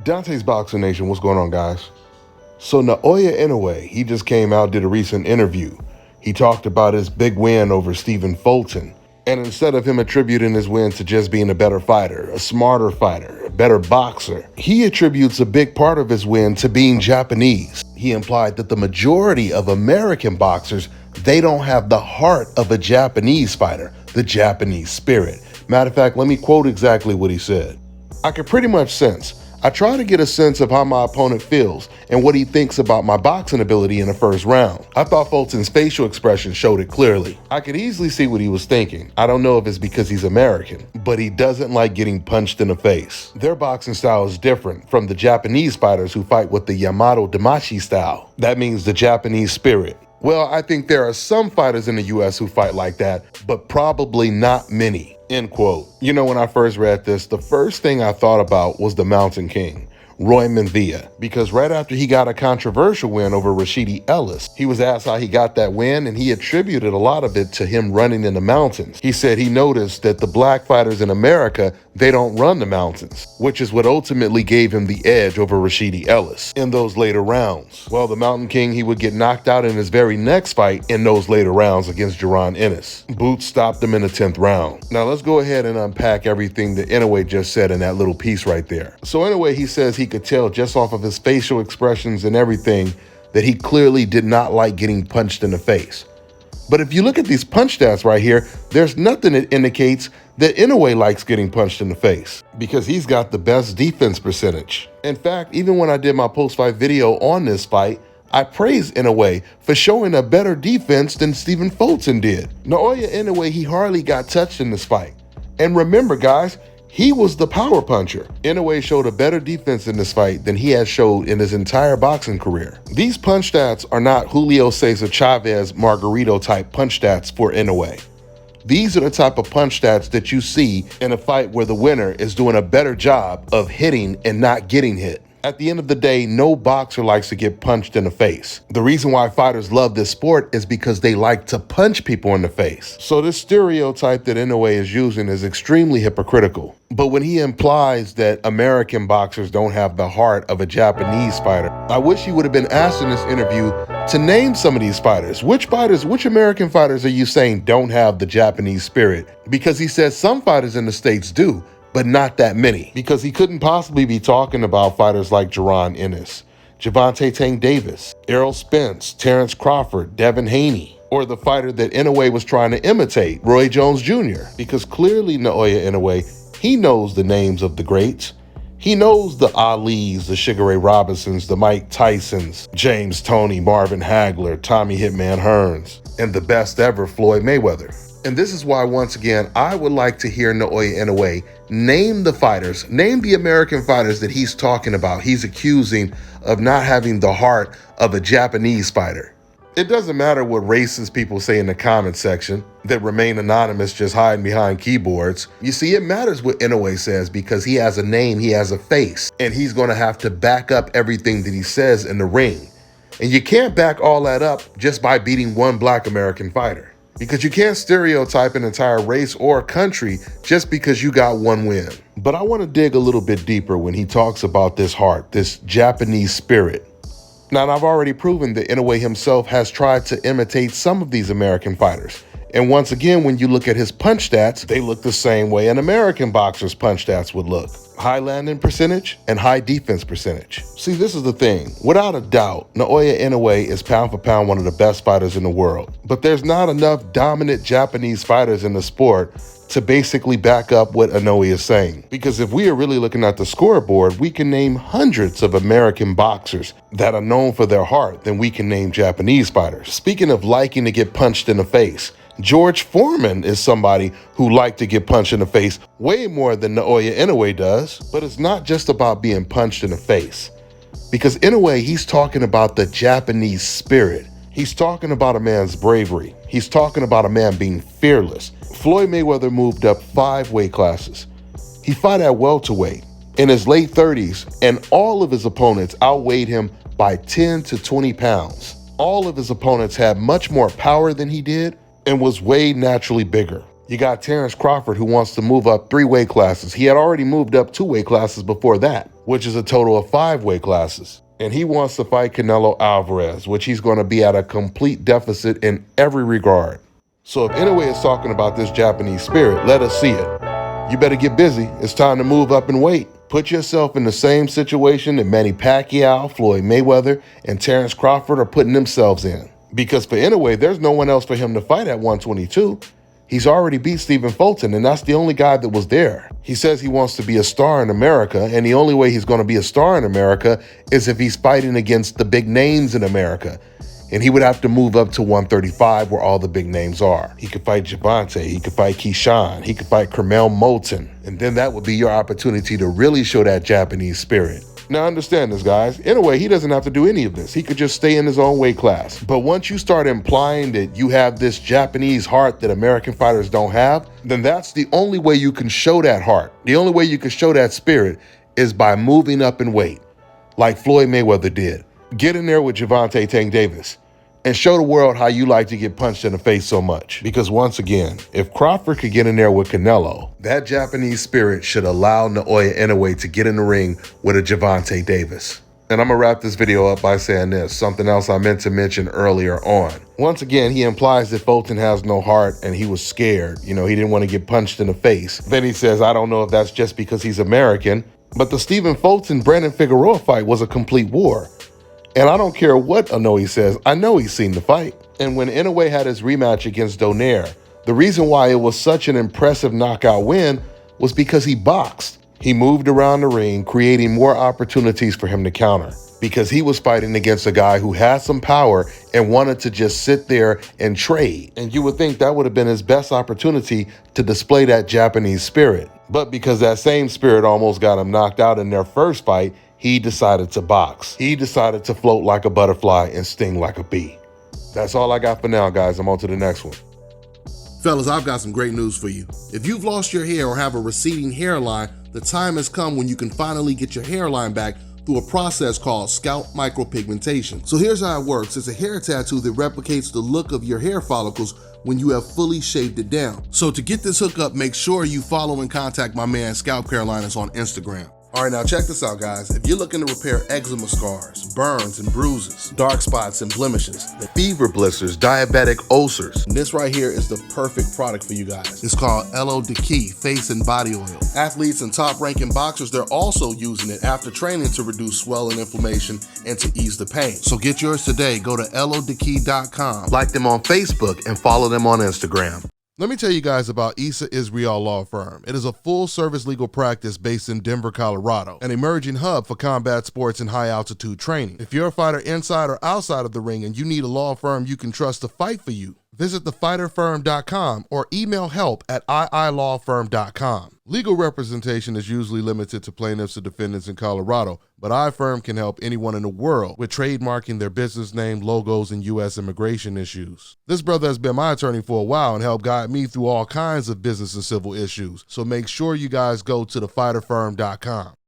Dante's Boxing Nation, what's going on, guys? So Naoya Inoue, he just came out, did a recent interview. He talked about his big win over Stephen Fulton. And instead of him attributing his win to just being a better fighter, a smarter fighter, a better boxer, he attributes a big part of his win to being Japanese. He implied that the majority of American boxers, they don't have the heart of a Japanese fighter, the Japanese spirit. Matter of fact, let me quote exactly what he said. I can pretty much sense. I try to get a sense of how my opponent feels and what he thinks about my boxing ability in the first round. I thought Fulton's facial expression showed it clearly. I could easily see what he was thinking. I don't know if it's because he's American, but he doesn't like getting punched in the face. Their boxing style is different from the Japanese fighters who fight with the Yamato Damashi style. That means the Japanese spirit. Well, I think there are some fighters in the US who fight like that, but probably not many. End quote. You know, when I first read this, the first thing I thought about was the Mountain King, Roy Manvilla, because right after he got a controversial win over Rashidi Ellis, he was asked how he got that win, and he attributed a lot of it to him running in the mountains. He said he noticed that the black fighters in America, they don't run the mountains, which is what ultimately gave him the edge over Rashidi Ellis in those later rounds. Well, the Mountain King, he would get knocked out in his very next fight in those later rounds against Jaron Ennis. Boots stopped him in the 10th round. Now let's go ahead and unpack everything that Inoue just said in that little piece right there. So Inoue, he says he could tell just off of his facial expressions and everything that he clearly did not like getting punched in the face. But if you look at these punch stats right here, there's nothing that indicates that Inoue likes getting punched in the face because he's got the best defense percentage. In fact, even when I did my post-fight video on this fight, I praised Inoue for showing a better defense than Stephen Fulton did. Naoya Inoue, he hardly got touched in this fight. And remember, guys, he was the power puncher. Inoue showed a better defense in this fight than he has showed in his entire boxing career. These punch stats are not Julio Cesar Chavez Margarito type punch stats for Inoue. These are the type of punch stats that you see in a fight where the winner is doing a better job of hitting and not getting hit. At the end of the day, no boxer likes to get punched in the face. The reason why fighters love this sport is because they like to punch people in the face. So this stereotype that Inoue is using is extremely hypocritical. But when he implies that American boxers don't have the heart of a Japanese fighter, I wish he would have been asked in this interview to name some of these fighters. Which American fighters are you saying don't have the Japanese spirit? Because he says some fighters in the States do, but not that many, because he couldn't possibly be talking about fighters like Jaron Ennis, Gervonta Tank Davis, Errol Spence, Terrence Crawford, Devin Haney, or the fighter that Inoue was trying to imitate, Roy Jones Jr., because clearly Naoya Inoue, he knows the names of the greats. He knows the Alis, the Sugar Ray Robinsons, the Mike Tysons, James Toney, Marvin Hagler, Tommy Hitman Hearns, and the best ever, Floyd Mayweather. And this is why, once again, I would like to hear Naoya Inoue name the fighters, name the American fighters that he's talking about, he's accusing of not having the heart of a Japanese fighter. It doesn't matter what racist people say in the comment section that remain anonymous just hiding behind keyboards. You see, it matters what Inoue says because he has a name, he has a face, and he's going to have to back up everything that he says in the ring. And you can't back all that up just by beating one black American fighter. Because you can't stereotype an entire race or country just because you got one win. But I want to dig a little bit deeper when he talks about this heart, this Japanese spirit. Now, I've already proven that Inoue himself has tried to imitate some of these American fighters. And once again, when you look at his punch stats, they look the same way an American boxer's punch stats would look. High landing percentage and high defense percentage. See, this is the thing. Without a doubt, Naoya Inoue is pound for pound one of the best fighters in the world. But there's not enough dominant Japanese fighters in the sport to basically back up what Inoue is saying. Because if we are really looking at the scoreboard, we can name hundreds of American boxers that are known for their heart than we can name Japanese fighters. Speaking of liking to get punched in the face, George Foreman is somebody who liked to get punched in the face way more than Naoya Inoue does. But it's not just about being punched in the face. Because Inoue, he's talking about the Japanese spirit. He's talking about a man's bravery. He's talking about a man being fearless. Floyd Mayweather moved up 5 weight classes. He fought at welterweight in his late 30s, and all of his opponents outweighed him by 10 to 20 pounds. All of his opponents had much more power than he did and was way naturally bigger. You got Terrence Crawford, who wants to move up 3 weight classes. He had already moved up 2 weight classes before that. which is a total of 5 weight classes. And he wants to fight Canelo Alvarez, which he's going to be at a complete deficit in every regard. So if Inoue is talking about this Japanese spirit, let us see it. You better get busy. It's time to move up in weight. Put yourself in the same situation that Manny Pacquiao, Floyd Mayweather, and Terrence Crawford are putting themselves in. Because for Inoue, there's no one else for him to fight at 122. He's already beat Stephen Fulton, and that's the only guy that was there. He says he wants to be a star in America, and the only way he's going to be a star in America is if he's fighting against the big names in America. And he would have to move up to 135 where all the big names are. He could fight Javante, he could fight Keyshawn, he could fight Kermel Moulton. And then that would be your opportunity to really show that Japanese spirit. Now understand this, guys. In a way, he doesn't have to do any of this. He could just stay in his own weight class. But once you start implying that you have this Japanese heart that American fighters don't have, then that's the only way you can show that heart. The only way you can show that spirit is by moving up in weight, like Floyd Mayweather did. Get in there with Gervonta Tank Davis and show the world how you like to get punched in the face so much. Because once again, if Crawford could get in there with Canelo, that Japanese spirit should allow Naoya Inoue to get in the ring with a Gervonta Davis. And I'm gonna wrap this video up by saying this, something else I meant to mention earlier on. Once again, he implies that Fulton has no heart and he was scared. He didn't want to get punched in the face. Then he says, I don't know if that's just because he's American, but the Stephen Fulton-Brandon Figueroa fight was a complete war. And I don't care what Inoue says, I know he's seen the fight. And when Inoue had his rematch against Donaire, the reason why it was such an impressive knockout win was because he boxed. He moved around the ring, creating more opportunities for him to counter. Because he was fighting against a guy who had some power and wanted to just sit there and trade. And you would think that would have been his best opportunity to display that Japanese spirit. But because that same spirit almost got him knocked out in their first fight, he decided to box. He decided to float like a butterfly and sting like a bee. That's all I got for now, guys. I'm on to the next one. Fellas, I've got some great news for you. If you've lost your hair or have a receding hairline, the time has come when you can finally get your hairline back through a process called scalp micropigmentation. So here's how it works. It's a hair tattoo that replicates the look of your hair follicles when you have fully shaved it down. So to get this hookup, make sure you follow and contact my man Scalp Carolinas on Instagram. All right, now check this out, guys. If you're looking to repair eczema scars, burns and bruises, dark spots and blemishes, Fever blisters, diabetic ulcers, this right here is the perfect product for you guys. It's called Elo Deki Face and Body Oil. Athletes and top-ranking boxers, they're also using it after training to reduce swelling, inflammation, and to ease the pain. So get yours today. Go to elodeki.com. like them on Facebook and follow them on Instagram. Let me tell you guys about Issa Israel Law Firm. It is a full-service legal practice based in Denver, Colorado, an emerging hub for combat sports and high-altitude training. If you're a fighter inside or outside of the ring and you need a law firm you can trust to fight for you, visit thefighterfirm.com or email help@iilawfirm.com. Legal representation is usually limited to plaintiffs or defendants in Colorado, but iFirm can help anyone in the world with trademarking their business name, logos, and U.S. immigration issues. This brother has been my attorney for a while and helped guide me through all kinds of business and civil issues, so make sure you guys go to thefighterfirm.com.